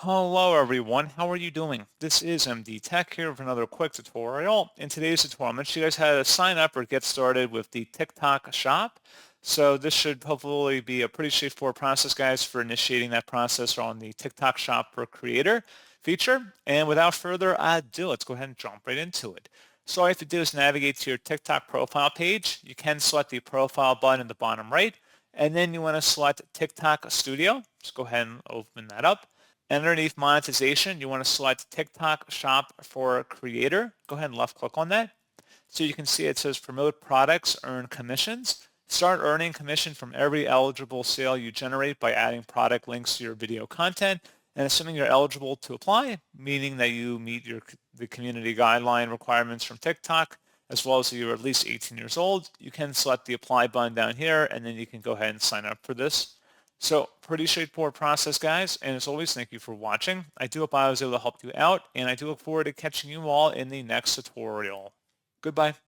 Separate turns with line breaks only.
Hello everyone, how are you doing? This is MD Tech here with another quick tutorial. In today's tutorial, I'm going to show you guys how to sign up or get started with the TikTok shop. So this should hopefully be a pretty straightforward process, guys, for initiating that process on the TikTok shop for creator feature. And without further ado, let's go ahead and jump right into it. So all you have to do is navigate to your TikTok profile page. You can select the profile button in the bottom right, and then you want to select TikTok Studio. Just go ahead and open that up. Underneath monetization, you want to select TikTok Shop for Creator. Go ahead and left click on that. So you can see it says promote products, earn commissions. Start earning commission from every eligible sale you generate by adding product links to your video content. And assuming you're eligible to apply, meaning that you meet the community guideline requirements from TikTok, as well as you're at least 18 years old, you can select the apply button down here, and then you can go ahead and sign up for this. So pretty straightforward process, guys. And as always, thank you for watching. I do hope I was able to help you out, and I do look forward to catching you all in the next tutorial. Goodbye.